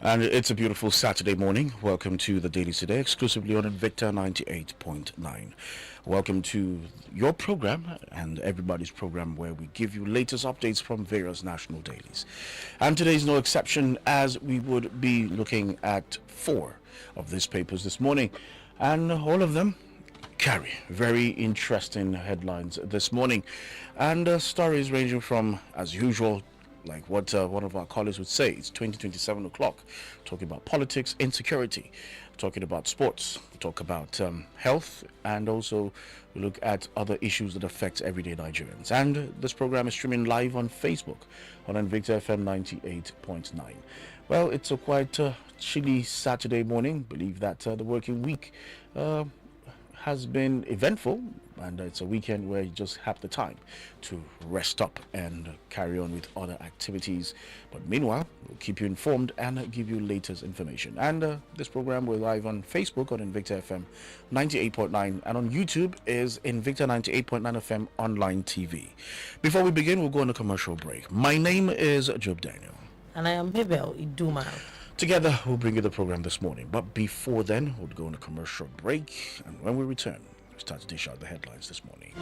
And it's a beautiful Saturday morning. Welcome to the Dailies today, exclusively on Invicta 98.9. Welcome to your program and everybody's program where we give you latest updates from various national dailies. And today is no exception, as we would be looking at 4 of these papers this morning. And all of them carry very interesting headlines this morning. And stories ranging from, as usual, like what one of our colleagues would say, it's 2027 o'clock, talking about politics, insecurity, talking about sports, talk about health, and also we look at other issues that affect everyday Nigerians. And this program is streaming live on Facebook on Invicta FM 98.9. Well, it's a quite chilly Saturday morning. Believe that the working week has been eventful, and it's a weekend where you just have the time to rest up and carry on with other activities. But meanwhile, we'll keep you informed and give you latest information. And this program will live on Facebook on Invicta FM 98.9, and on YouTube is Invicta 98.9 FM online TV. Before we begin, we'll go on a commercial break. My name is Job Daniel. And I am Mabel Iduma. Together, we'll bring you the program this morning. But before then, we'll go on a commercial break. And when we return, we'll start to dish out the headlines this morning.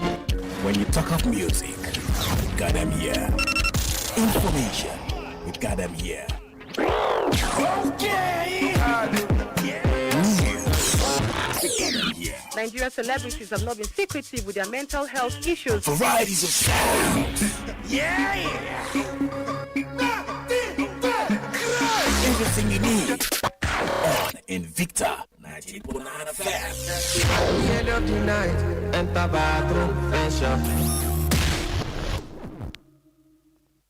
When you talk of music, we got them here. Information, we got them here. Okay! Nigerian celebrities have not been secretive with their mental health issues. Varieties of sound. Everything you need on Invicta 98.9 FM. At the end of the night, enter bathroom, fashion.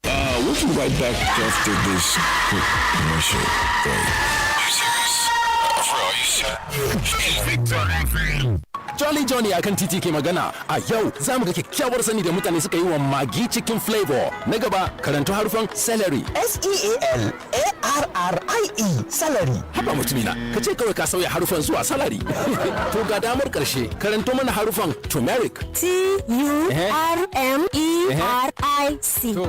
We'll be right back after this quick commercial break. Are you serious? Invicta FM. Johnny akan titi ke magana. A yau za mu ga kyakkyawar sani da mutane suka yi wa magi cikin flavor. Na gaba karanto harufan celery. SEALARRIE celery. Haba mutumina, ka ce kawai ka sauya harufan zuwa salary. To ga damar karshe karanto mana harufan turmeric. TURMERIC.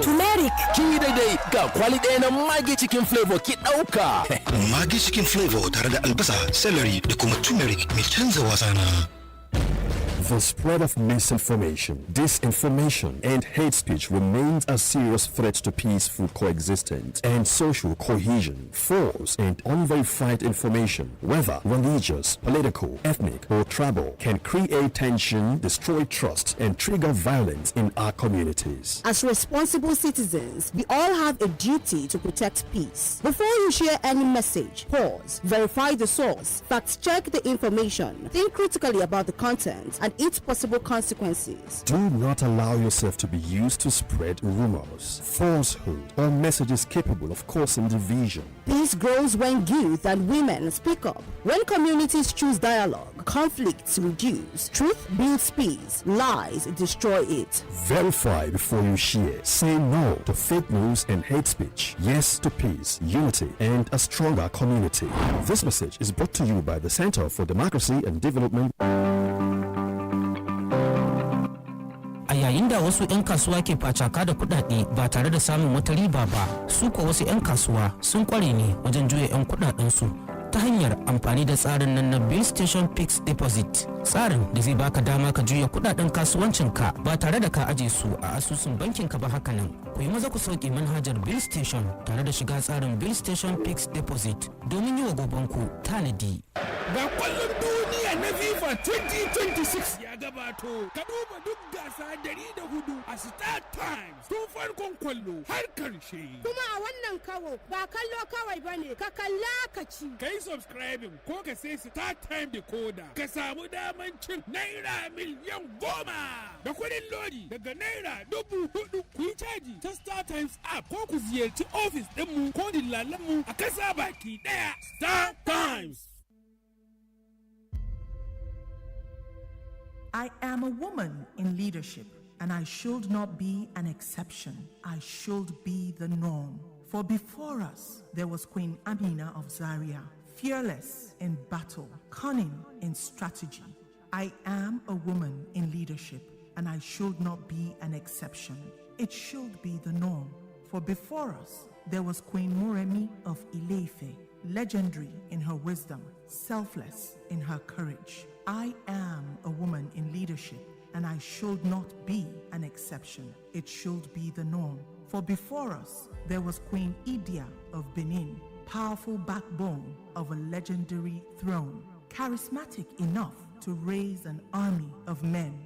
Turmeric. Kin yi daidai, ga kwali ɗaya na magi cikin flavor ki ɗauka. Magi cikin flavor tare da albasa, celery da kuma turmeric mai canza wasa na. The spread of misinformation, disinformation, and hate speech remains a serious threat to peaceful coexistence and social cohesion. False and unverified information, whether religious, political, ethnic, or tribal, can create tension, destroy trust, and trigger violence in our communities. As responsible citizens, we all have a duty to protect peace. Before you share any message, pause, verify the source, fact-check the information, think critically about the content, and its possible consequences. Do not allow yourself to be used to spread rumors, falsehood, or messages capable of causing division. Peace grows when youth and women speak up. When communities choose dialogue, conflicts reduce. Truth builds peace. Lies destroy it. Verify before you share. Say no to fake news and hate speech. Yes to peace, unity, and a stronger community. This message is brought to you by the Center for Democracy and Development. A yayin da wasu 'yan kasuwa ke facaka da kudade ba tare da samun wata riba ba, su ko wasu 'yan kasuwa sun kware ne wajen juya 'yan kudadensu ta hanyar amfani da tsarin nan na Bill Station Fixed Deposit. Tsarin da zai baka dama ka juya kudaden kasuwancinka ba tare da ka aje su a asusun bankinka ba. Haka nan, ku yi maza ku sauke manhajar Bill Station tare da shiga tsarin Bill Station Fixed Deposit domin yi wa gobanku tanadi. Ga kwallon duniya na FIFA 2026 ya gabato. Ka duba duk gasa 104 a Star Times tun farkon kwallo har karshe. Kuma a wannan kawo ba kallo kawai bane, ka kalla ka ci. Kai subscribing ko ka sai Star Time decoder ka samu daman cin naira miliyan 10 da kuɗin lodi daga naira 4,000. Ku yi caji ta Star Times app ko ku ziyarci ofis ɗinmu ko dillalanmu a kasa baki ɗaya. Star Times. I am a woman in leadership, and I should not be an exception. I should be the norm. For before us, there was Queen Amina of Zaria, fearless in battle, cunning in strategy. I am a woman in leadership, and I should not be an exception. It should be the norm. For before us, there was Queen Moremi of Ileife, legendary in her wisdom, selfless in her courage. I am a woman in leadership, and I should not be an exception. It should be the norm. For before us, there was Queen Idia of Benin, powerful backbone of a legendary throne, charismatic enough to raise an army of men.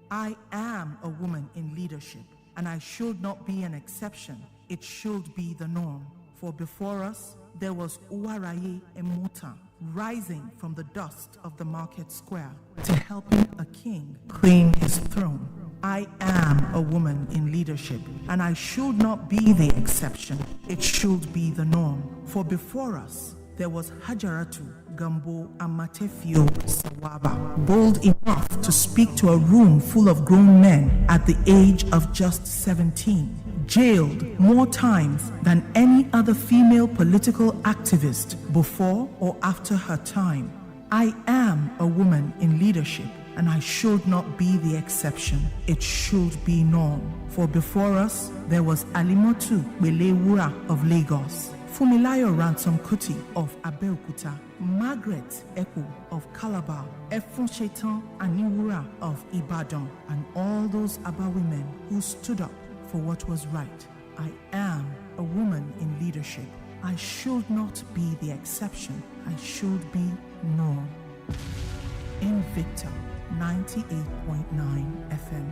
I am a woman in leadership, and I should not be an exception. It should be the norm. For before us, there was Uwaraye Emota, rising from the dust of the market square to helping a king claim his throne. I am a woman in leadership, and I should not be the exception. It should be the norm. For before us, there was Hajaratu Gambo Amatefio Sawaba, bold enough to speak to a room full of grown men at the age of just 17. Jailed more times than any other female political activist before or after her time. I am a woman in leadership, and I should not be the exception. It should be norm. For before us, there was Alimotu Belewura of Lagos, Fumilayo Ransom Kuti of Abeokuta, Margaret Eku of Calabar, Efun Shetan Aniwura of Ibadan, and all those Aba women who stood up for what was right. I am a woman in leadership. I should not be the exception. I should be norm. Invicta 98.9 FM.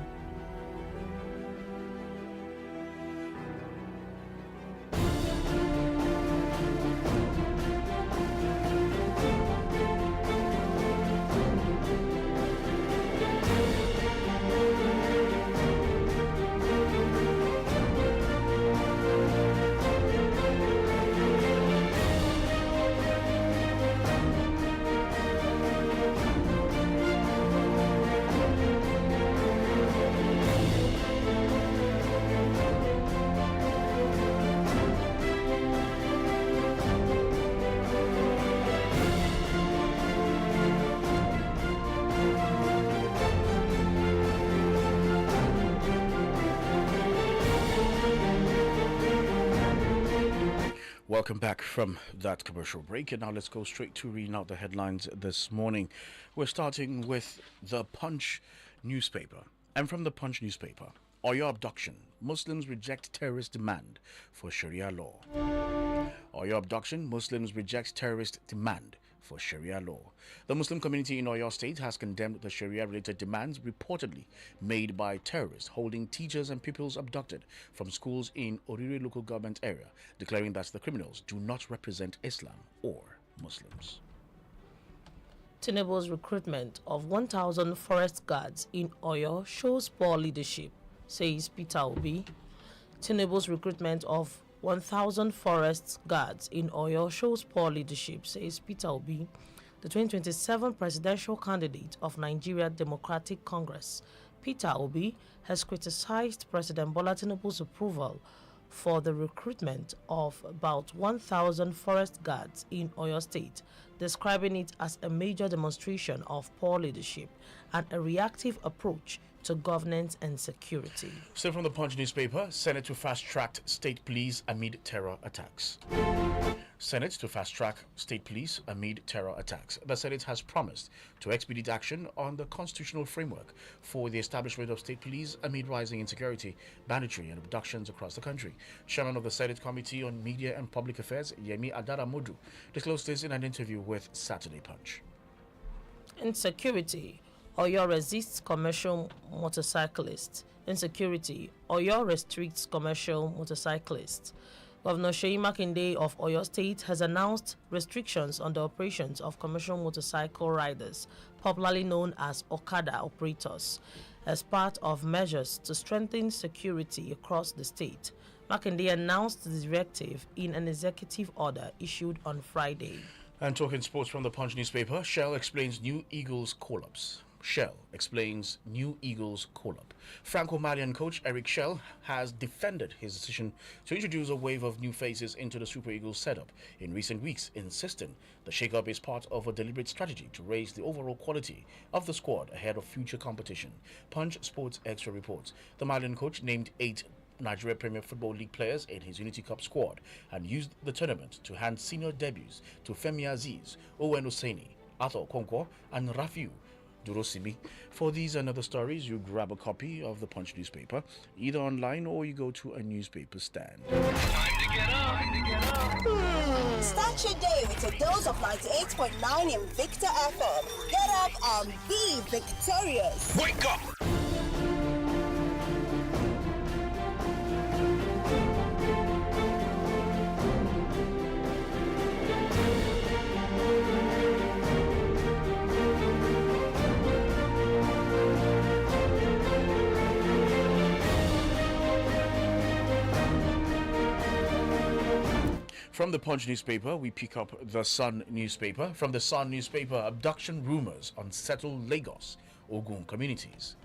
Welcome back from that commercial break, and now let's go straight to reading out the headlines this morning. We're starting with the Punch newspaper. And from the Punch newspaper, Oyo abduction. Muslims reject terrorist demand for Sharia law. Oyo abduction. Muslims reject terrorist demand for Sharia law. The Muslim community in Oyo State has condemned the Sharia-related demands reportedly made by terrorists holding teachers and pupils abducted from schools in Orire local government area, declaring that the criminals do not represent Islam or Muslims. Tinubu's recruitment of 1,000 forest guards in Oyo shows poor leadership, says Peter Obi. Tinubu's recruitment of 1,000 forest guards in Oyo shows poor leadership, says Peter Obi, the 2027 presidential candidate of Nigeria Democratic Congress. Peter Obi has criticized President Bola Tinubu's approval for the recruitment of about 1,000 forest guards in Oyo State, describing it as a major demonstration of poor leadership and a reactive approach to governance and security. Still from the Punch newspaper, Senate to fast-track state police amid terror attacks. Senate to fast-track state police amid terror attacks. The Senate has promised to expedite action on the constitutional framework for the establishment of state police amid rising insecurity, banditry, and abductions across the country. Chairman of the Senate Committee on Media and Public Affairs, Yemi Adaramodu, disclosed this in an interview with Saturday Punch. Insecurity. Oyo resists commercial motorcyclists. Insecurity. Oyo restricts commercial motorcyclists. Governor Seyi Makinde of Oyo State has announced restrictions on the operations of commercial motorcycle riders, popularly known as Okada operators, as part of measures to strengthen security across the state. Makinde announced the directive in an executive order issued on Friday. And talking sports from the Punch newspaper, Shell explains new Eagles call-ups. Shell explains new Eagles call-up. Franco-Malian coach Eric Shell has defended his decision to introduce a wave of new faces into the Super Eagles setup in recent weeks, insisting the shake-up is part of a deliberate strategy to raise the overall quality of the squad ahead of future competition. Punch Sports Extra reports the Malian coach named 8 Nigeria Premier Football League players in his Unity Cup squad and used the tournament to hand senior debuts to Femi Aziz, Owen Oseni, Arthur Okonkwo, and Rafiu Durosimi. For these and other stories, you grab a copy of the Punch newspaper, either online or you go to a newspaper stand. Start your day with a dose of 98.9 Invicta FM. Get up and be victorious. Wake up! From the Punch newspaper, we pick up the Sun newspaper. From the Sun newspaper, abduction rumors unsettle Lagos, Ogun communities.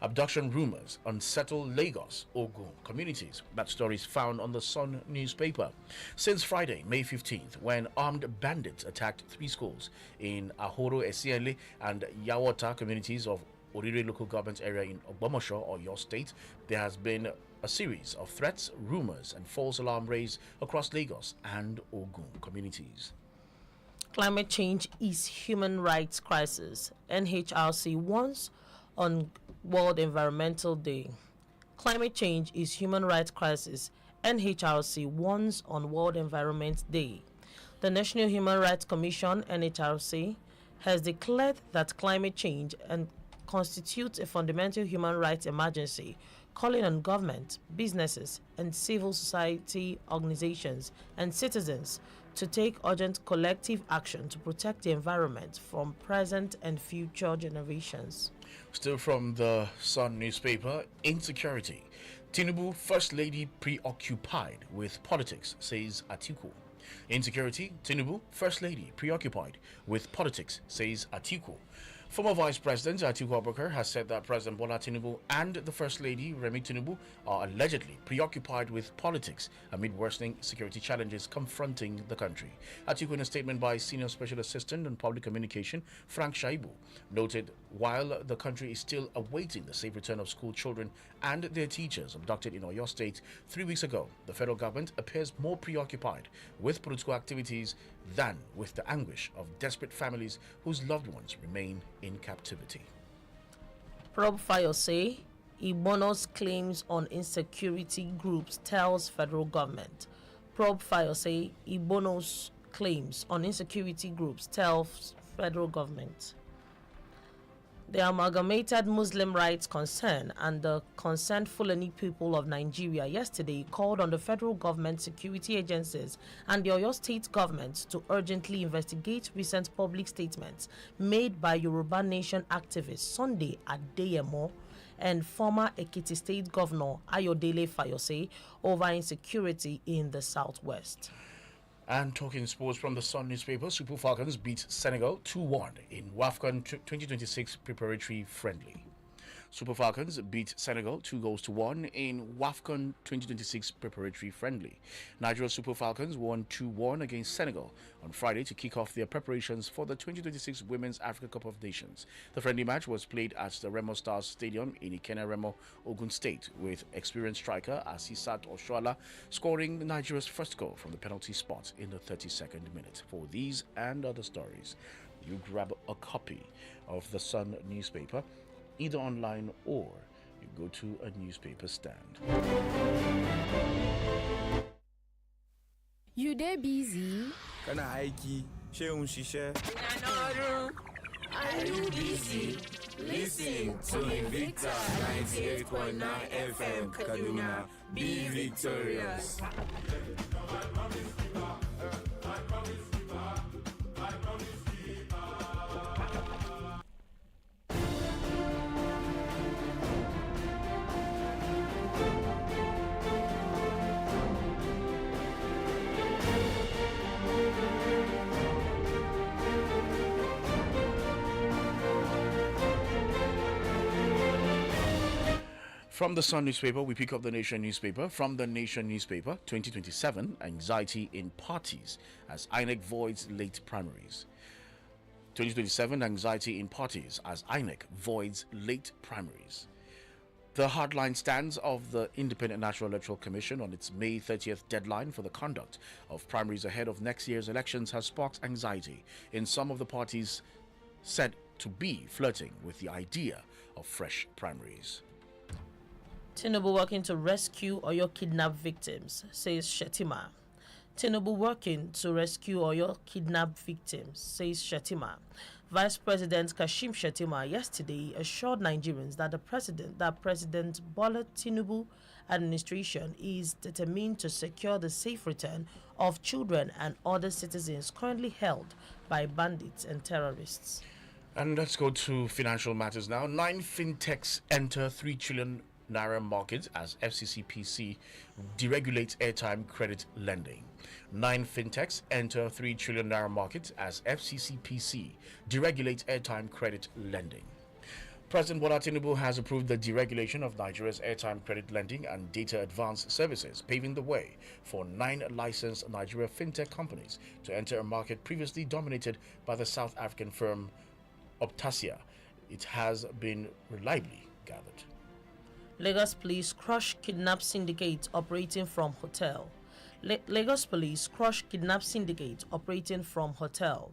Abduction rumors unsettle Lagos, Ogun communities. That story is found on the Sun newspaper. Since Friday, May 15th, when armed bandits attacked 3 schools in Ahoro, Esiele, and Yawata communities of Orire local government area in Ogbomoso or your state, there has been a series of threats, rumors, and false alarm raised across Lagos and Ogun communities. Climate change is human rights crisis. NHRC warns on World Environmental Day. Climate change is human rights crisis. NHRC warns on World Environment Day. The National Human Rights Commission, NHRC, has declared that climate change constitutes a fundamental human rights emergency, calling on government, businesses, and civil society organizations and citizens to take urgent collective action to protect the environment from present and future generations. Still from the Sun newspaper, insecurity. Tinubu First Lady preoccupied with politics, says Atiku. Insecurity, Tinubu First Lady preoccupied with politics, says Atiku. Former Vice President Atiku Abubakar has said that President Bola Tinubu and the First Lady Remi Tinubu are allegedly preoccupied with politics amid worsening security challenges confronting the country. Atiku, in a statement by Senior Special Assistant on Public Communication Frank Shaibu, noted while the country is still awaiting the safe return of school children and their teachers abducted in Oyo State 3 weeks ago, the federal government appears more preoccupied with political activities than with the anguish of desperate families whose loved ones remain in captivity. Probe Fire say Igbono's claims on insecurity groups tells federal government. Probe Fire say Igbono's claims on insecurity groups tells federal government. The Amalgamated Muslim Rights Concern and the Concerned Fulani People of Nigeria yesterday called on the federal government, security agencies, and the Oyo State government to urgently investigate recent public statements made by Yoruba Nation activist Sunday Adeyemo and former Ekiti State Governor Ayodele Fayose over insecurity in the southwest. And talking sports from the Sun newspaper, Super Falcons beat Senegal 2-1 in WAFCON 2026 preparatory friendly. Super Falcons beat Senegal 2-1 in WAFCON 2026 preparatory friendly. Nigeria Super Falcons won 2-1 against Senegal on Friday to kick off their preparations for the 2026 Women's Africa Cup of Nations. The friendly match was played at the Remo Stars Stadium in Ikene Remo, Ogun State, with experienced striker Asisat Oshoala scoring Nigeria's first goal from the penalty spot in the 32nd minute. For these and other stories, you grab a copy of the Sun newspaper, either online or you go to a newspaper stand. You dey busy? Kana aiki, sheun shishe. Are you busy? Listen to Invicta 98.9 FM Kaduna. Be victorious. From the Sun newspaper, we pick up the Nation newspaper. From the Nation newspaper, 2027, anxiety in parties as INEC voids late primaries. 2027, anxiety in parties as INEC voids late primaries. The hardline stance of the Independent National Electoral Commission on its May 30th deadline for the conduct of primaries ahead of next year's elections has sparked anxiety in some of the parties said to be flirting with the idea of fresh primaries. Tinubu working to rescue Oyo kidnapped victims, says Shetima. Tinubu working to rescue Oyo kidnapped victims, says Shetima. Vice President Kashim Shetima yesterday assured Nigerians that President Bola Tinubu administration is determined to secure the safe return of children and other citizens currently held by bandits and terrorists. And let's go to financial matters now. 9 fintechs enter 3 trillion naira market as FCCPC deregulates airtime credit lending. 9 fintechs enter 3 trillion naira market as FCCPC deregulates airtime credit lending. President Bola Tinubu has approved the deregulation of Nigeria's airtime credit lending and data advance services, paving the way for 9 licensed Nigeria fintech companies to enter a market previously dominated by the South African firm Optasia. It has been reliably gathered. Lagos police crush kidnap syndicate operating from hotel. Lagos police crush kidnap syndicate operating from hotel.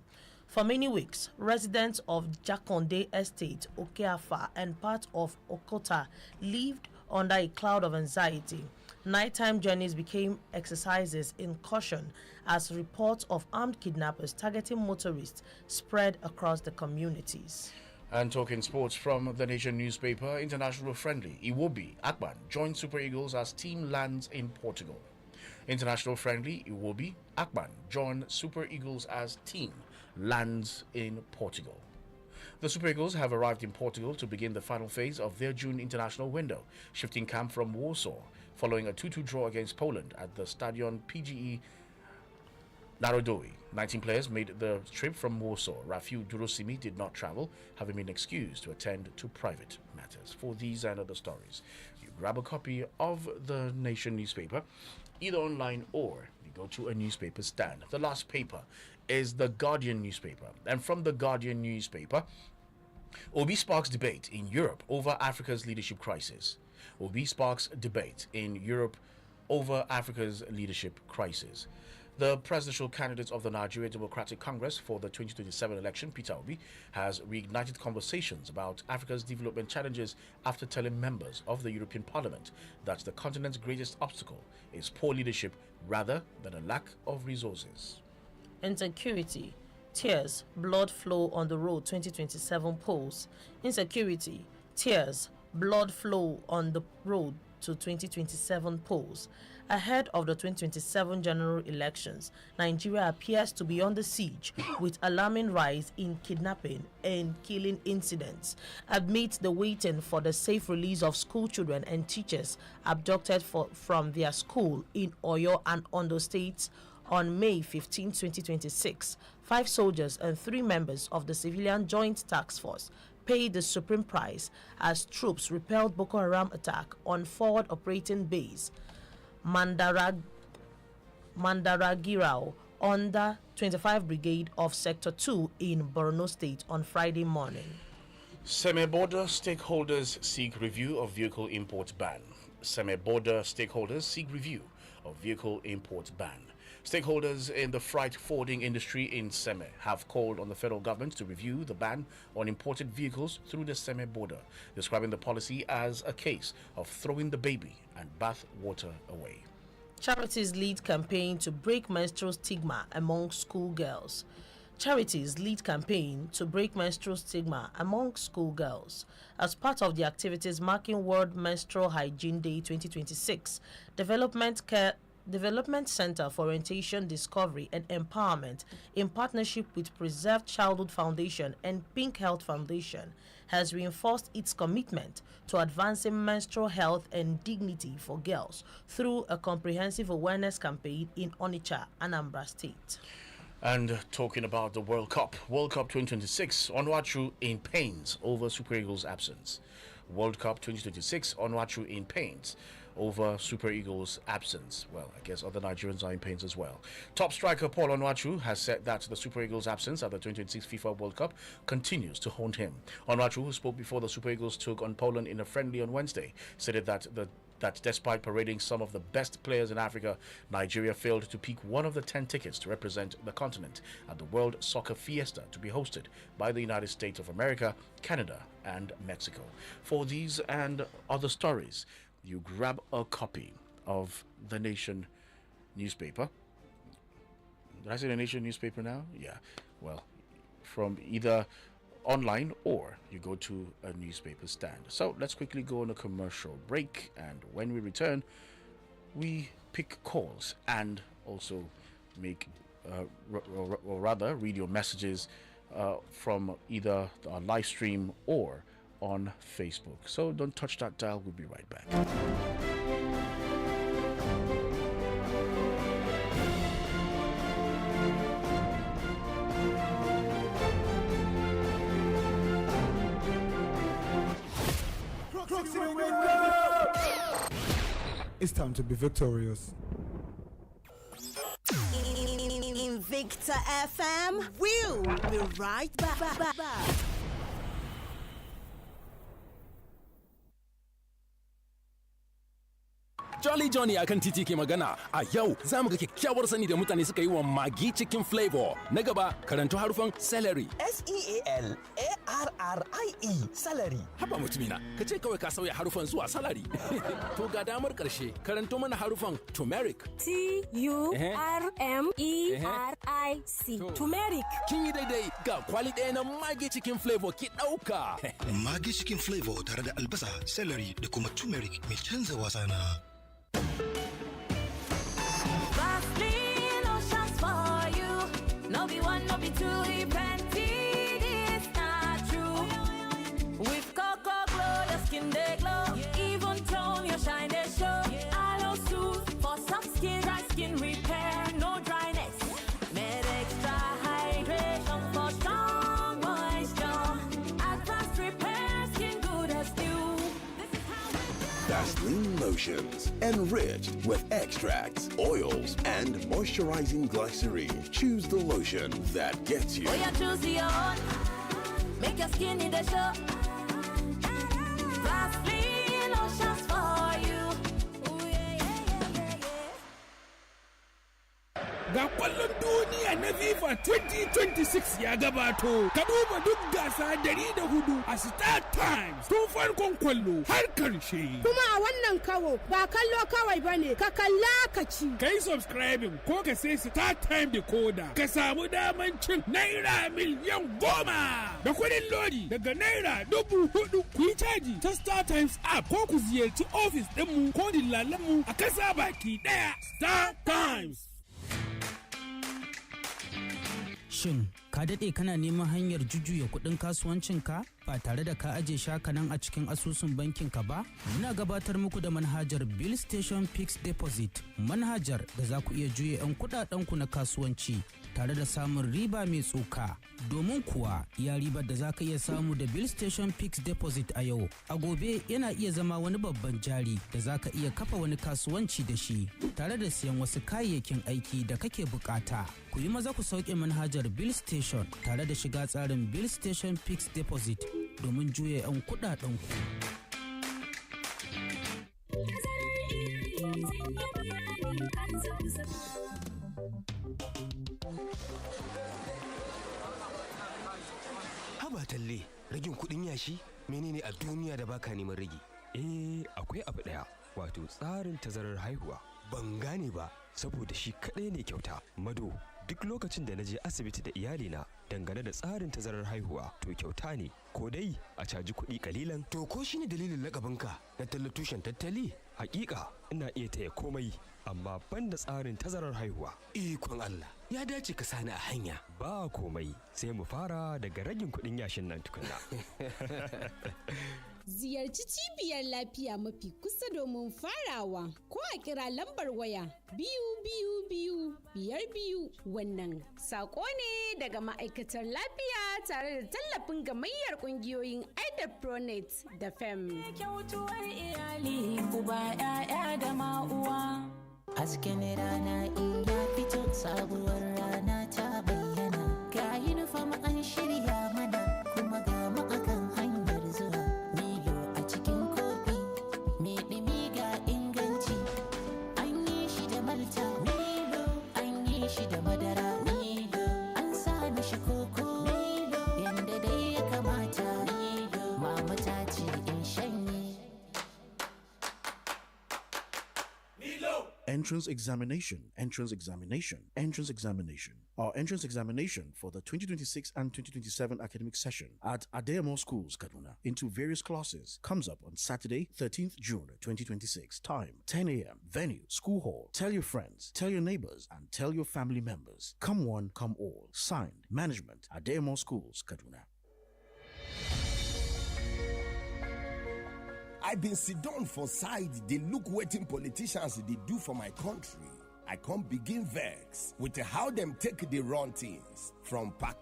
For many weeks, residents of Jakonde Estate, Okeafa, and part of Okota lived under a cloud of anxiety. Nighttime journeys became exercises in caution as reports of armed kidnappers targeting motorists spread across the communities. And talking sports from the Nation newspaper, international friendly Iwobi Akpan joins Super Eagles as team lands in Portugal. International friendly Iwobi Akpan joined Super Eagles as team lands in Portugal. The Super Eagles have arrived in Portugal to begin the final phase of their June international window, shifting camp from Warsaw following a 2-2 draw against Poland at the Stadion PGE Narodowy. 19 players made the trip from Warsaw. Rafiu Durosimi did not travel, having been excused to attend to private matters. For these and other stories, you grab a copy of the Nation newspaper, either online or you go to a newspaper stand. The last paper is the Guardian newspaper. And from the Guardian newspaper, Obi sparks debate in Europe over Africa's leadership crisis. Obi sparks debate in Europe over Africa's leadership crisis. The presidential candidate of the Nigeria Democratic Congress for the 2027 election, Peter Obi, has reignited conversations about Africa's development challenges after telling members of the European Parliament that the continent's greatest obstacle is poor leadership rather than a lack of resources. Insecurity, tears, blood flow on the road 2027 polls. Insecurity, tears, blood flow on the road to 2027 polls. Ahead of the 2027 general elections, Nigeria appears to be under siege with alarming rise in kidnapping and killing incidents amidst the waiting for the safe release of school children and teachers abducted from their school in Oyo and Ondo states. On May 15, 2026, 5 soldiers and 3 members of the Civilian Joint Task Force paid the supreme price as troops repelled Boko Haram attack on forward operating base Mandaragirao under 25 Brigade of Sector 2 in Borno State on Friday morning. Semi-border stakeholders seek review of vehicle import ban. Semi-border stakeholders seek review of vehicle import ban. Stakeholders in the freight forwarding industry in Seme have called on the federal government to review the ban on imported vehicles through the Seme border, describing the policy as a case of throwing the baby and bath water away. Charities lead campaign to break menstrual stigma among schoolgirls. Charities lead campaign to break menstrual stigma among schoolgirls. As part of the activities marking World Menstrual Hygiene Day 2026, Development Center for Orientation, Discovery and Empowerment, in partnership with Preserved Childhood Foundation and Pink Health Foundation, has reinforced its commitment to advancing menstrual health and dignity for girls through a comprehensive awareness campaign in Onitsha, Anambra State. And talking about the World Cup 2026, Onuachu in pains over Super Eagles' absence. World Cup 2026, Onuachu in pains over Super Eagles' absence. Well, I guess other Nigerians are in pains as well. Top striker Paul Onwachu has said that the Super Eagles' absence at the 2026 FIFA World Cup continues to haunt him. Onwachu, who spoke before the Super Eagles took on Poland in a friendly on Wednesday, stated that despite parading some of the best players in Africa, Nigeria failed to pick one of the 10 tickets to represent the continent at the World Soccer Fiesta to be hosted by the United States of America, Canada, and Mexico. For these and other stories, you grab a copy of The Nation newspaper. Did I say The Nation newspaper now? Yeah. Well, from either online or you go to a newspaper stand. So let's quickly go on a commercial break, and when we return we pick calls and also make or rather read your messages from either our live stream or on Facebook. So don't touch that dial, we'll be right back. It's time to be victorious. Invicta FM, we'll be right back. Jolly Johnny akan titi ke magana. A yau za mu ga kyakkyawar sani da mutane suka yi wa magi cikin flavor. Na gaba karanto harufan celery. SEALARRIE celery. Haba mutumina, ka ce kawai ka sauya harufan zuwa salary. To ga damar karshe karanto mana harufan turmeric. TURMERIC. Turmeric. Kin yi daidai, ga kwali ɗaya na magi cikin flavor ki ɗauka. Magi cikin flavor tare da albasa, celery da kuma turmeric mai canza wasa na. Vaseline oceans for you. No be one, no be two, plenty. It's not true. With Cocoa Glow, your skin they glow. Even tone, your shine they show. Aloe Soothe for soft skin, dry skin repair, no dryness. Med extra hydration for strong moisture. Advanced repair, skin good as new. Vaseline lotions, enriched with extracts, oils, and moisturizing glycerin. Choose the lotion that gets you. Oh, you choose your own. Make your skin in the show. Vaseline lotions for you. Ooh, yeah. Ga kwallon duniya na FIFA 2026 ya gabato. Ka duba duk gasa 104 a Star Times tun farkon kwallo har karshe. Kuma a wannan kawo ba kallo kawai bane, ka kalla ka ci. Kai subscribing ko ka sai Star Time decoder ka samu daman cin naira miliyan 10 da kuɗin lodi daga naira 4,000. Ku yi caji ta Star Times app ko ku ziyarci ofis ɗinmu ko dillalanmu a kasa baki ɗaya. Star Times. Shin ka daɗe kana neman hanyar jujjuya kuɗin kasuwancinka ba tare da ka aje shakanan a cikin asusun bankinka ba? Muna gabatar muku da manhajar Bill Station Fixed Deposit, manhajar da za ku iya juya 'yan kuɗaɗenku na kasuwanci tare da samun riba mai tsoka. Domin kuwa ya ribar da za ka iya samu da Bill Station Fixed Deposit a yau, a gobe yana iya zama wani babban jari da za ka iya kafa wani kasuwanci da shi tare da siyan wasu kayayyakin aiki da kake bukata. Ku yi maza ku sauke manhajar Bill Station tare da shiga tsarin Bill Station Fixed Deposit domin juya 'yan kuɗaɗenku. Haba talle, ragin kuɗin yashi menene a duniya da baka neman ragi? Akwai abu ɗaya, wato tsarin tazarar haihuwa. Ban gane ba, saboda shi kaɗai ne kyauta. Mado, duk lokacin da na je asibiti da iyalina dangane da tsarin tazarar haihuwa to kyauta ne, ko dai a caji kuɗi kalilan. To ko shine dalilin lakabinka na talla tushen tattali? Hakika ina iya taya komai, amma banda tsarin tazarar haihuwa. Ikon Allah, ya dace ka sani a hanya. Ba komai, sai mu fara daga ragin kuɗin yashin nan tukunna. Ziyarci cibiyar lafiya mafi kusa domin farawa ko a kira lambar waya 222 wannan sako ne daga ma'aikatar lafiya tare da tallafin gamayyar kungiyoyin Aida Pronet da FEM. Kyautuwar iyali uba 'ya'ya da ma'uwa. Hasken rana in ya fito sabuwar rana ta bayyana. Ga yunifom an shirya mana kuma ga mu akan hanyar zuwa. Milo a cikin kofi mai ɗumi ga inganci. An yi shi da malta. Milo an yi shi da madara. Milo an sa mishi koko. Milo yanda dai ya kamata. Milo mama ta ce in shanye. Entrance examination. Our entrance examination for the 2026 and 2027 academic session at Ademo Schools, Kaduna, into various classes comes up on Saturday, 13th June 2026. Time 10 a.m. Venue, school hall. Tell your friends, tell your neighbors, and tell your family members. Come one, come all. Signed, Management, Ademo Schools, Kaduna. I've been sit down for side, they look waiting politicians they do for my country. I can't begin vex with how them take the run things from pack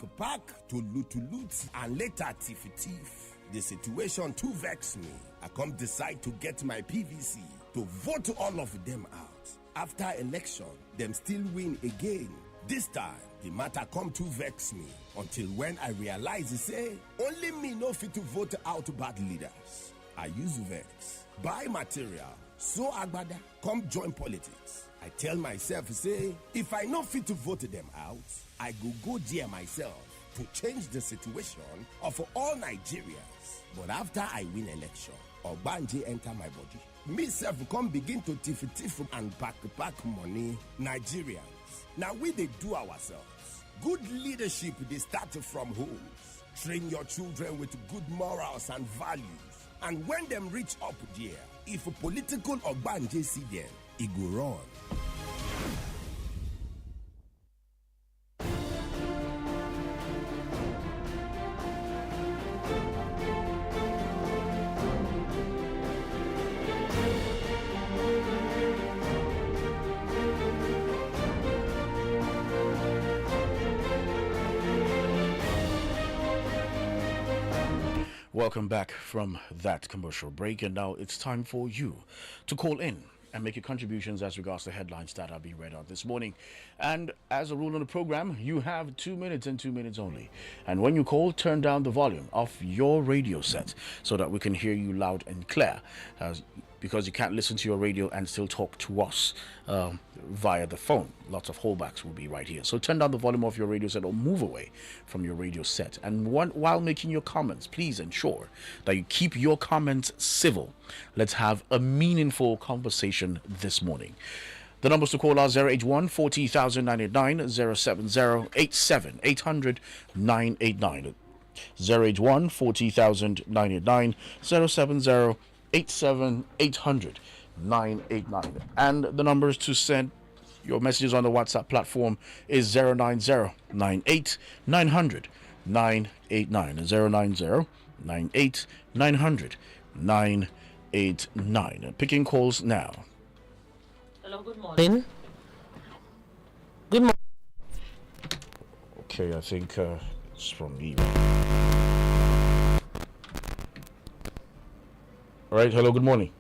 to loot and later tiff. The situation too vex me. I can't decide to get my PVC to vote all of them out. After election, them still win again. This time, the matter come to vex me until when I realize say only me no fit to vote out bad leaders. I use vex, buy material, so agbada, come join politics. I tell myself, say, if I not fit to vote them out, I go there myself to change the situation of all Nigerians. But after I win election, Obanje enter my body. Me self come begin to tiff and pack money. Nigerians, now we they do ourselves. Good leadership, they start from homes. Train your children with good morals and values. And when them reach up there, if a political Ogbanje see them, it go wrong. Welcome back from that commercial break, and now it's time for you to call in and make your contributions as regards to headlines that are being read out this morning. And as a rule on the program, you have 2 minutes and 2 minutes only. And when you call, turn down the volume of your radio set so that we can hear you loud and clear, because you can't listen to your radio and still talk to us via the phone. Lots of holdbacks will be right here. So turn down the volume of your radio set or move away from your radio set. And while making your comments, please ensure that you keep your comments civil. Let's have a meaningful conversation this morning. The numbers to call are 081 40989, 070 87 800 989. 081 40989, 070 87 800 989. And the numbers to send your messages on the WhatsApp platform is 090 98 900 989. 090 98 900 989. Picking calls now. Hello, good morning. Good morning. Okay, I think it's from me. All right, hello, good morning.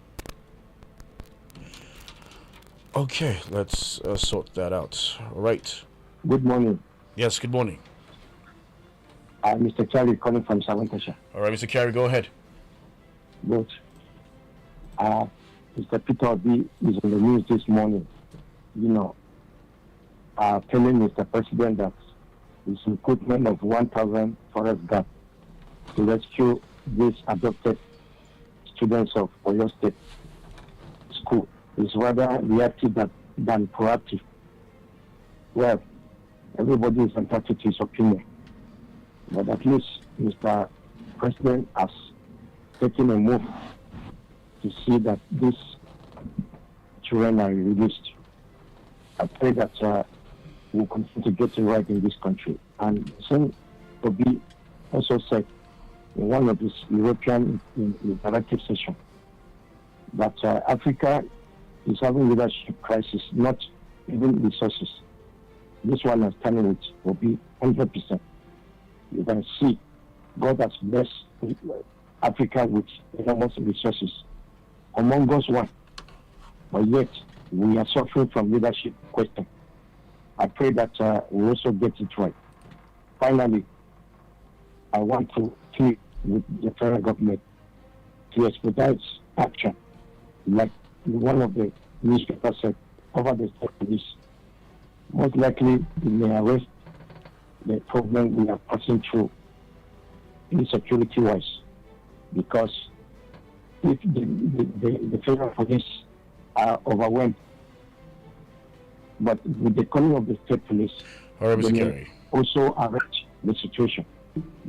Okay, let's sort that out. All right. Good morning. Yes, good morning. Mr. Carey calling from Sawantasha. All right, Mr. Carey, go ahead. Good. Mr. Peter Obi is on the news this morning, telling Mr. President that his recruitment of 1,000 forest guards to rescue these adopted students of Oyo State School is rather reactive than proactive. Well, everybody is entitled to his opinion, but at least Mr. President has taken a move to see that these children are released. I pray that we'll continue to get it right in this country. And Sen Obi also said in one of his European interactive sessions that Africa is having leadership crisis, not even resources. This one is telling it will be 100%. You can see God has blessed Africa with enormous resources. Among us one. But yet, we are suffering from leadership question. I pray that we also get it right. Finally, I want to plead with the federal government to expedite action, like one of the newspapers said, over the state police. Most likely, it may arrest the problem we are passing through insecurity-wise, because if the federal police are overwhelmed, but with the coming of the state police, All right, they Mr. may Kerry. also arrest the situation.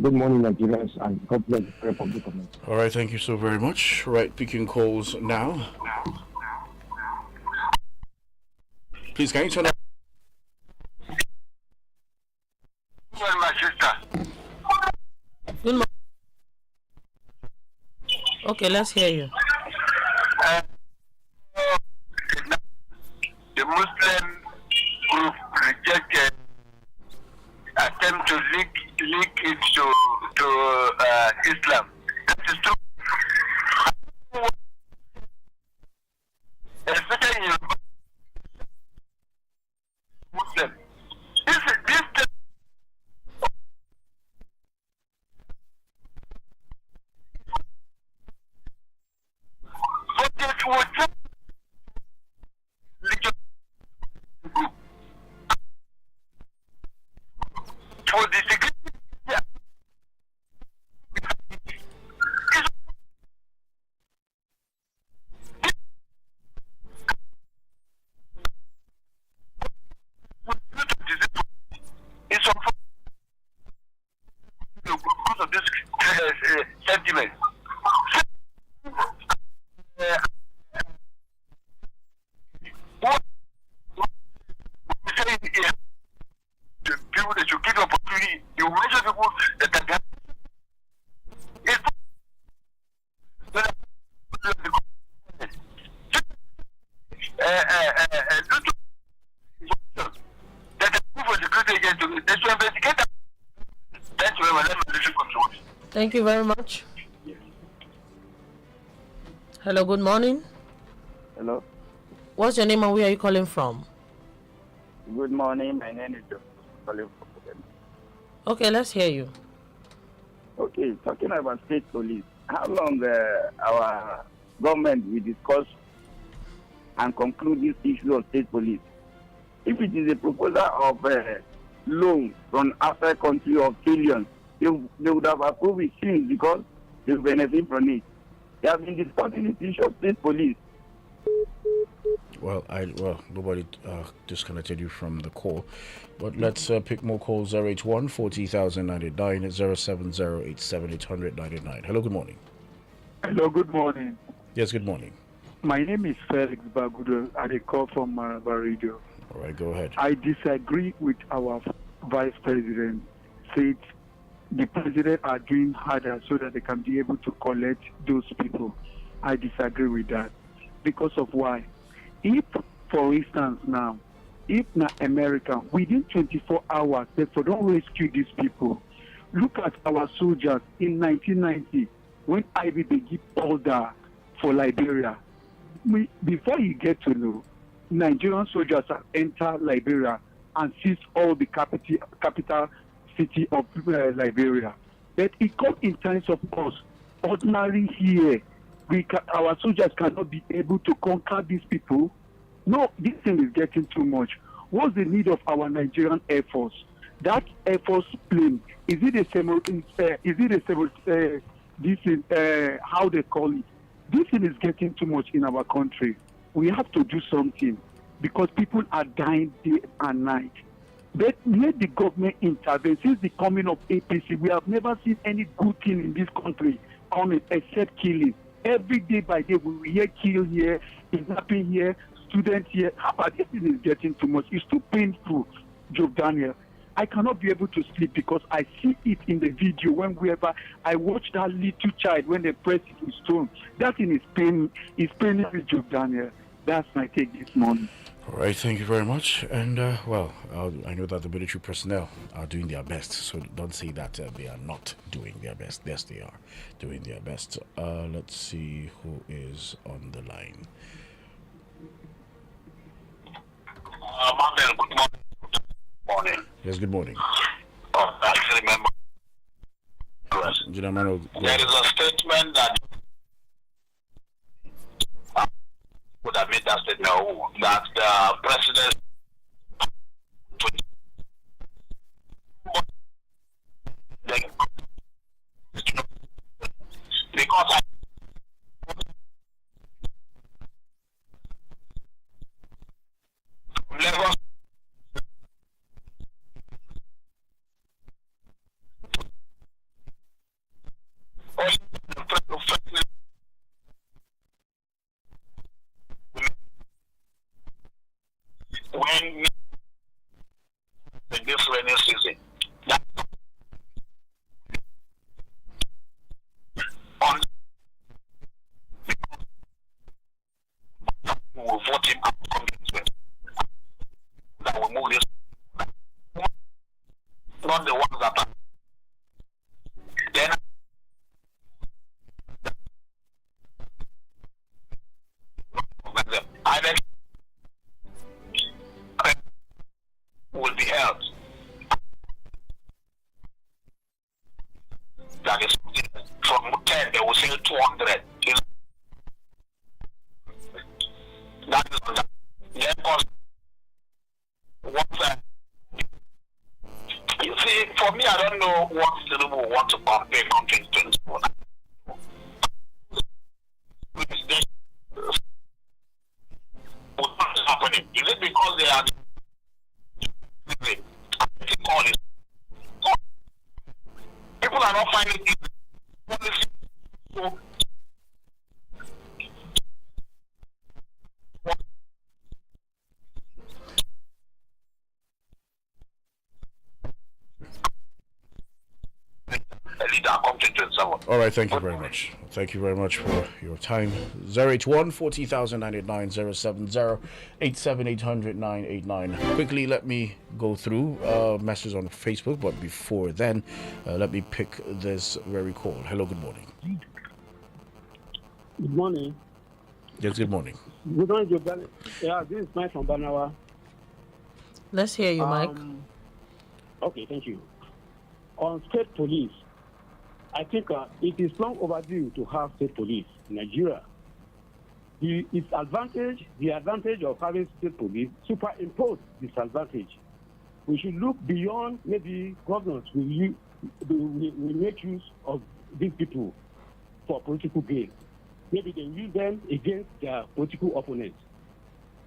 Good morning, Nigerians, and God bless the Republic of Nigeria. All right, thank you so very much. Right, picking calls now. Please, can you turn up? My sister. Good morning. Okay, let's hear you. The Muslim group rejected attempt to link it to Islam. That is true. Especially in Muslim. This but it would just for the security. It's because of this sentiment. People that you give opportunity, you measure people that are Thank you very much. Hello, good morning. Hello. What's your name and where are you calling from? Good morning. My name is John. Calling from. Okay, let's hear you. Okay, talking about state police. How long our government will discuss and conclude this issue of state police? If it is a proposal of loan from outside country of trillions, they would have approved it since because they benefit from it. They have been discussing this issue of state police. Well, nobody disconnected you from the call, but let's pick more calls. 081 40,099 070 800 99. Hello, good morning. Hello, good morning. Yes, good morning. My name is Felix Bagudo. I call from Maraba Radio. All right, go ahead. I disagree with our vice president. Said the president are doing harder so that they can be able to collect those people. I disagree with that. Because of why? If, for instance, now, if na America, within 24 hours, they don't rescue these people. Look at our soldiers in 1990 when IBB give order for Liberia. Before you get to know, Nigerian soldiers have entered Liberia and seized all the capital city of Liberia. But it comes in times of us, ordinary here, our soldiers cannot be able to conquer these people. No, this thing is getting too much. What's the need of our Nigerian Air Force? That Air Force plane, is it how they call it? This thing is getting too much in our country. We have to do something because people are dying day and night. But let the government intervene. Since the coming of APC, we have never seen any good thing in this country coming except killing. Every day by day, we hear kill here, kidnapping here, students here. But this thing is getting too much. It's too painful, Joe Daniel. I cannot be able to sleep because I see it in the video whenever I watch that little child when they press it with stone. That thing is paining me, Joe Daniel. That's my take this morning. All right, thank you very much. And, I know that the military personnel are doing their best, so don't say that they are not doing their best. Yes, they are doing their best. Let's see who is on the line. Mabel, good morning. Yes, good morning. I remember. There is a statement that would have made that statement that the president because Lagos when in this rainy season, that on we will vote him out convinced that will move this, not the ones that are then either will be held. That is from 10 they will say 200. That is that. Then what you see, for me, I don't know what Tinubu will want to compare countries to. What is happening? Is it because they are people are not finding it so all right, thank you very much. Thank you very much for your time. 081 40989 070 989. Quickly, let me go through messages on Facebook, but before then, let me pick this very call. Hello, good morning. Good morning. Yes, good morning. Good morning, Joe. Yeah, this is Mike from Banawa. Let's hear you, Mike. Okay, thank you. On state police, I think it is long overdue to have state police in Nigeria. The advantage of having state police superimpose disadvantage. We should look beyond maybe governors will make use of these people for political gain. Maybe they use them against their political opponents.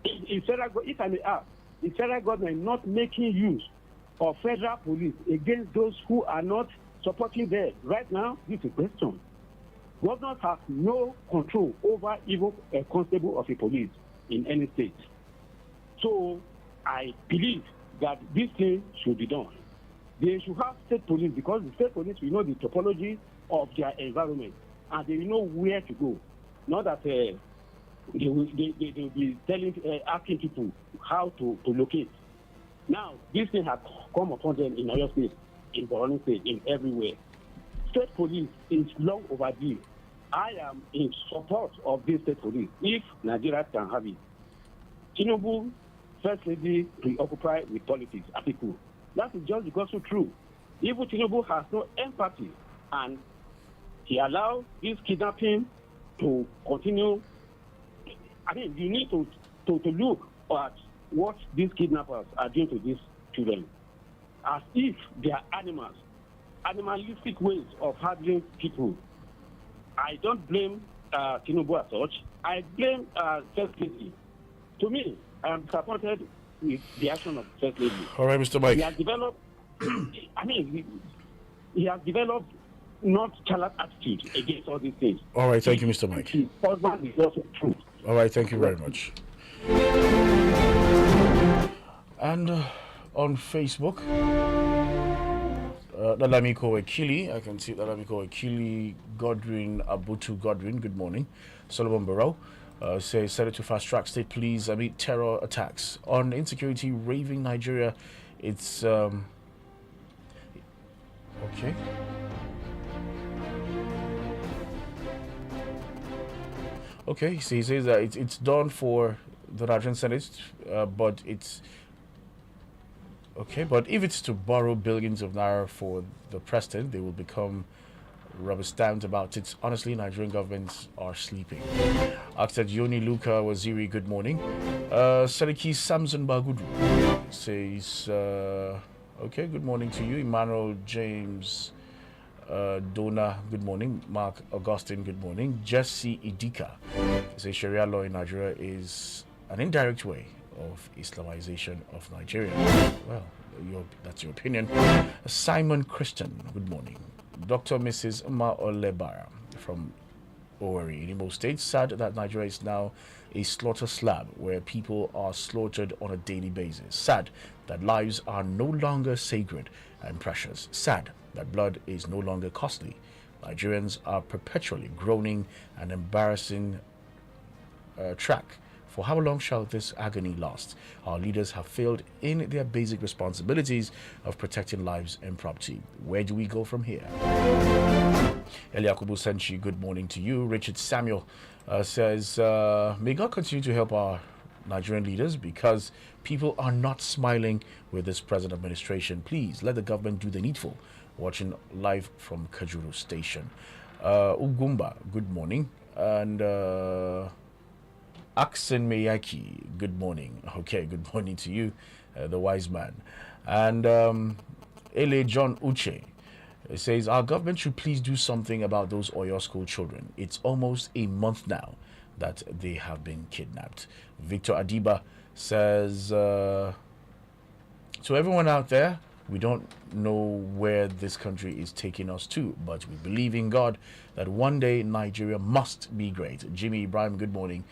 If I may ask, is federal government not making use of federal police against those who are not supporting them? Right now, this is a question. Governors have no control over even a constable of a police in any state. So I believe that this thing should be done. They should have state police because the state police will know the topology of their environment and they will know where to go. Not that they will be asking people how to locate. Now, this thing has come upon them in Oyo State, in Borno State, in everywhere. State police is long overdue. I am in support of this state police if Nigeria can have it. Tinubu, First Lady, preoccupied with politics, people. That is just because so true. Even Tinubu has no empathy and he allows this kidnapping to continue. I mean, you need to look at what these kidnappers are doing to these children, as if they are animals, animalistic ways of handling people. I don't blame Tinubu as such. I blame First Lady. To me, I am disappointed with the action of First Lady. All right, Mr. Mike. He has developed, he has developed not callous attitude against all these things. All right, thank you, Mr. Mike. His husband is also true. All right, thank you very much. And on Facebook, Lalamiko Akili. I can see Lalamiko Akili, Godwin Abutu Godwin. Good morning. Solomon Barrow says, set it to fast track state police amid terror attacks. On insecurity, raving Nigeria. It's okay. Okay, so he says that it's done for the Nigerian Senate, but it's okay. But if it's to borrow billions of naira for the president, they will become rubber stamped about it. Honestly, Nigerian governments are sleeping. Asked Yoni Luka Waziri, good morning. Sadiki Samson Bagudu says, okay, good morning to you. Emmanuel James Dona, good morning. Mark Augustine, good morning. Jesse Idika says Sharia law in Nigeria is an indirect way of Islamization of Nigeria. Well, that's your opinion. Simon Christian, good morning. Dr. Mrs. Uma Olebara from Oweri in Imo State, sad that Nigeria is now a slaughter slab where people are slaughtered on a daily basis. Sad that lives are no longer sacred and precious. Sad that blood is no longer costly. Nigerians are perpetually groaning an embarrassing track. For how long shall this agony last? Our leaders have failed in their basic responsibilities of protecting lives and property. Where do we go from here? Eliakubu Senchi, good morning to you. Richard Samuel says, may God continue to help our Nigerian leaders because people are not smiling with this present administration. Please let the government do the needful. Watching live from Kajuru Station. Ugumba, good morning. And Aksen Miyaki, good morning. Okay, good morning to you, the wise man. And Ele John Uche says, our government should please do something about those Oyo school children. It's almost a month now that they have been kidnapped. Victor Adiba says, to everyone out there, we don't know where this country is taking us to, but we believe in God that one day Nigeria must be great. Jimmy Ibrahim, good morning.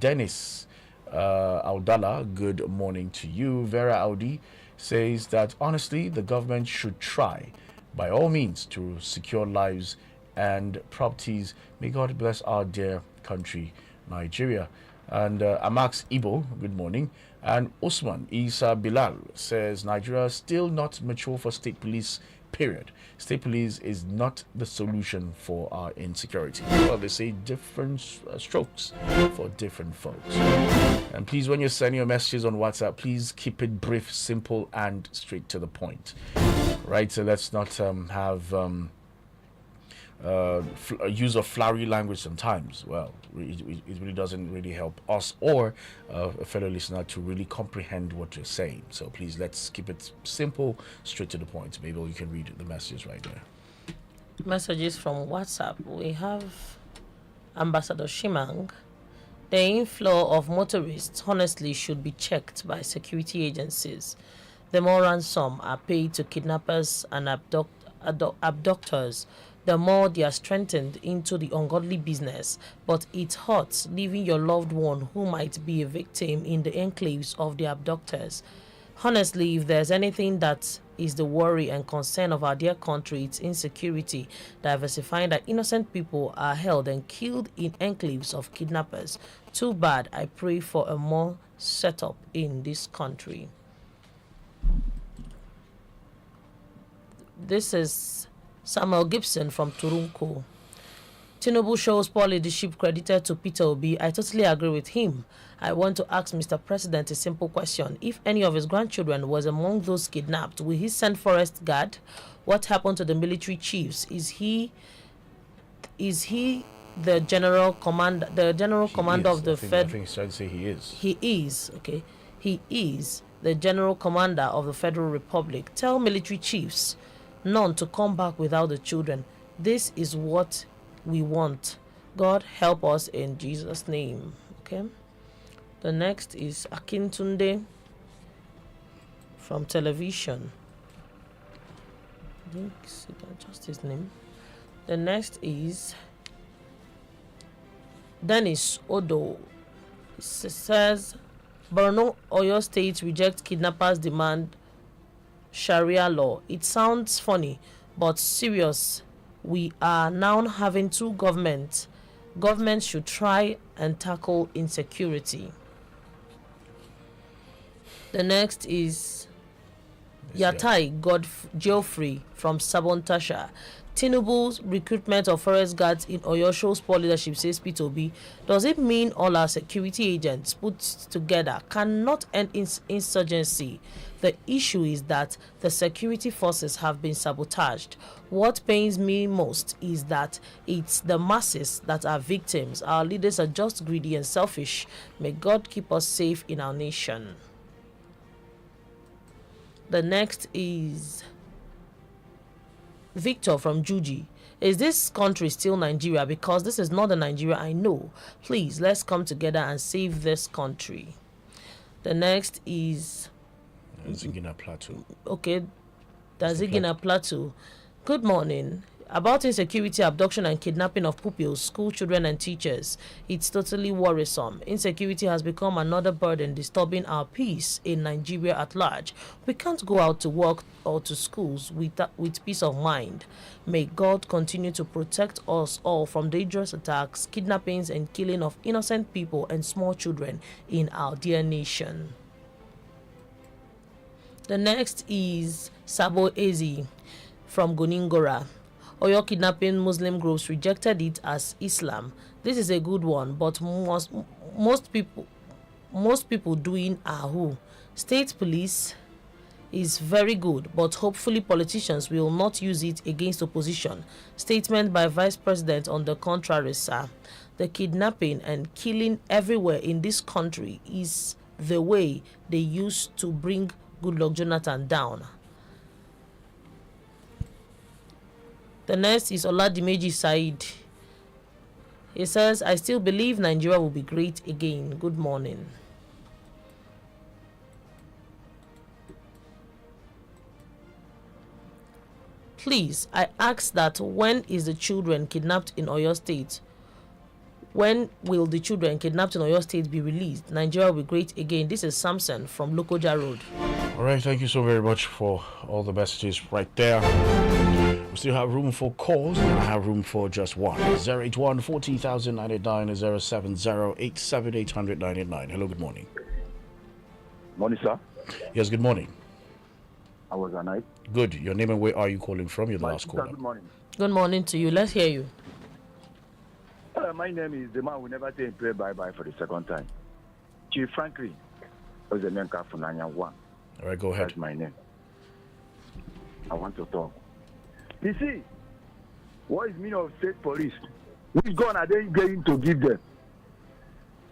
Dennis Audala, good morning to you. Vera Audi says that honestly, the government should try by all means to secure lives and properties. May God bless our dear country, Nigeria. And Amax Ibo, good morning. And Usman Isa Bilal says Nigeria is still not mature for state police, period. State police is not the solution for our insecurity. Well, they say different strokes for different folks. And please, when you're sending your messages on WhatsApp, please keep it brief, simple, and straight to the point. Right? So let's not have use of flowery language sometimes. Well, it really doesn't really help us or a fellow listener to really comprehend what you're saying. So please, let's keep it simple, straight to the point. Maybe you can read the messages right there. Messages from WhatsApp. We have Ambassador Shimang. The inflow of motorists honestly should be checked by security agencies. The more ransom are paid to kidnappers and abductors, the more they are strengthened into the ungodly business. But it hurts leaving your loved one who might be a victim in the enclaves of the abductors. Honestly, if there's anything that is the worry and concern of our dear country, it's insecurity, diversifying that innocent people are held and killed in enclaves of kidnappers. Too bad. I pray for a more setup in this country. This is Samuel Gibson from Turunko. Tinubu shows poor leadership credited to Peter Obi. I totally agree with him. I want to ask Mr. President a simple question. If any of his grandchildren was among those kidnapped, will he send forest guard? What happened to the military chiefs? Is he the general commander of the Fed? I think he's trying to say he is. He is, okay. He is the general commander of the Federal Republic. Tell military chiefs none to come back without the children. This is what we want. God help us in Jesus' name. Okay. The next is Akintunde from television. I think just his name. The next is Dennis Odo. It says Borno, Oyo State rejects kidnappers' demand Sharia law. It sounds funny, but serious. We are now having two governments. Governments should try and tackle insecurity. The next is Yatai Geoffrey from Sabontasha. Tinubu's recruitment of forest guards in Oyo shows poor leadership, says P2B. Does it mean all our security agents put together cannot end insurgency? The issue is that the security forces have been sabotaged. What pains me most is that it's the masses that are victims. Our leaders are just greedy and selfish. May God keep us safe in our nation. The next is Victor from Juji. Is this country still Nigeria? Because this is not the Nigeria I know. Please, let's come together and save this country. The next is Zigina Plateau. Okay, that's Zigina Plateau. Good morning. About insecurity, abduction and kidnapping of pupils, school children and teachers. It's totally worrisome. Insecurity has become another burden disturbing our peace in Nigeria at large. We can't go out to work or to schools with peace of mind. May God continue to protect us all from dangerous attacks, kidnappings and killing of innocent people and small children in our dear nation. The next is Sabo Ezi from Goningora. Oyo kidnapping Muslim groups rejected it as Islam. This is a good one, but most people doing Ahu. State police is very good, but hopefully politicians will not use it against opposition. Statement by Vice President on the contrary, sir. The kidnapping and killing everywhere in this country is the way they used to bring Goodluck Jonathan down. The next is Oladimeji Said. He says, I still believe Nigeria will be great again. Good morning. Please, I ask that when is the children kidnapped in Oyo State? When will the children kidnapped in Oyo State be released? Nigeria will be great again. This is Samson from Lokoja Road. All right, thank you so very much for all the messages right there. We still have room for calls, and I have room for just one. 081 40,989 070 878 Hello, good morning. Morning, sir. Yes, good morning. How was the night? Good. Your name and where are you calling from? Your last caller. Good morning. Good morning to you. Let's hear you. My name is the man who never say pray bye-bye for the second time. Chief Franklin. Was the name Kafunanya 1. All right, go ahead. That's my name. I want to talk. You see, what is meaning of state police? Which gun are they going to give them?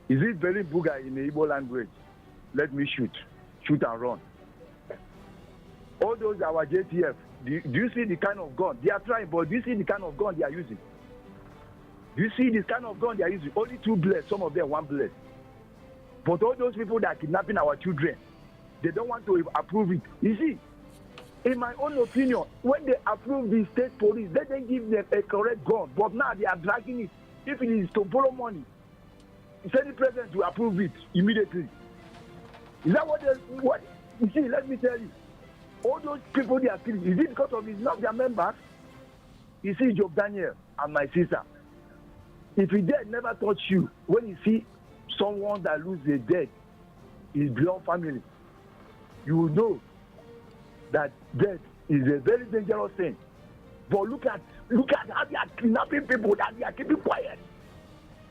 Is it very booger in the Igbo language? Let me shoot and run. All those our JTF, do you see the kind of gun? They are trying, but do you see the kind of gun they are using? Do you see this kind of gun they are using? Only 2 bullets, some of them 1 bullet. But all those people that are kidnapping our children, they don't want to approve it. You see, in my own opinion, when they approve the state police, they don't give them a correct gun. But now they are dragging it. If it is to borrow money, send the president to approve it immediately. Is that what you see, let me tell you. All those people they are killing, is it because of it's not their members? You see, Job Daniel and my sister, if he dead never touch you, when you see someone that lose their dead, his blood family, you will know that death is a very dangerous thing. But look at how they are kidnapping people, that they are keeping quiet.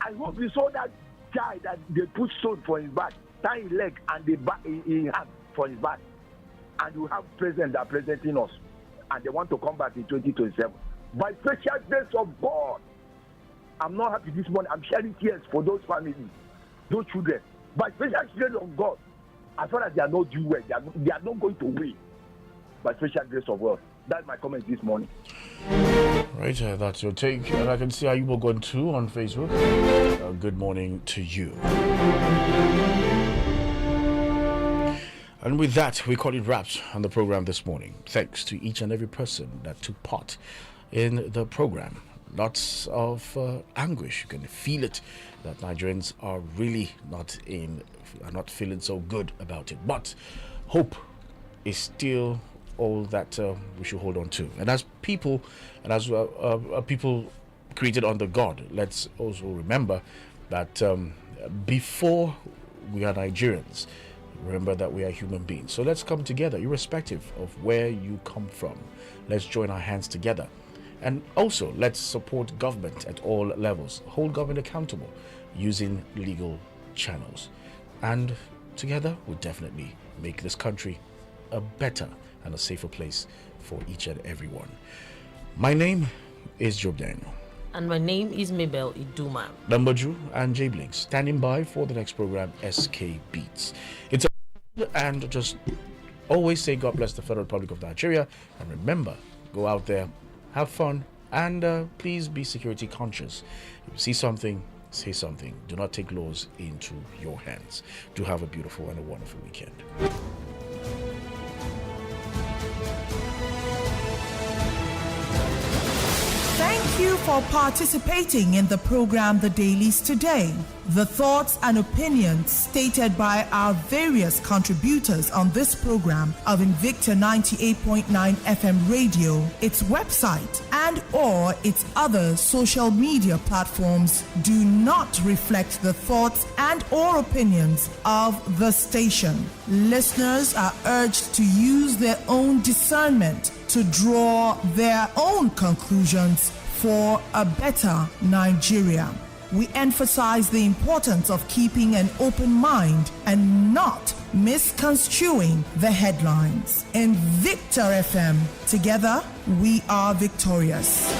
I hope you saw that guy that they put stone for his back, tie his leg and the back in hand for his back. And you have presidents that are presenting us, and they want to come back in 2027. By special grace of God, I'm not happy this morning. I'm shedding tears for those families, those children. By special grace of God, as far as they are not doing well, they are not going to win. By special grace of God. That's my comment this morning. Right, that's your take. And I can see Ayubo going too on Facebook. Good morning to you. And with that, we call it wraps on the program this morning. Thanks to each and every person that took part in the program. Lots of anguish. You can feel it that Nigerians are really not feeling so good about it. But hope is still all that we should hold on to. And as people, and as people created under God, let's also remember that before we are Nigerians, remember that we are human beings. So let's come together, irrespective of where you come from. Let's join our hands together. And also, let's support government at all levels. Hold government accountable using legal channels. And together, we'll definitely make this country a better and a safer place for each and everyone. My name is Job Daniel. And my name is Mabel Iduma. Numberju and J Blink standing by for the next program, SK Beats. It's and just always say God bless the Federal Republic of Nigeria, and remember, go out there, have fun, and please be security conscious. If you see something, say something. Do not take laws into your hands. Do have a beautiful and a wonderful weekend. Thank you for participating in the program The Dailies today. The thoughts and opinions stated by our various contributors on this program of Invicta 98.9 FM radio, its website, and or its other social media platforms do not reflect the thoughts and or opinions of the station. Listeners are urged to use their own discernment to draw their own conclusions for a better Nigeria. We emphasize the importance of keeping an open mind and not misconstruing the headlines. In Invicta FM, together we are victorious.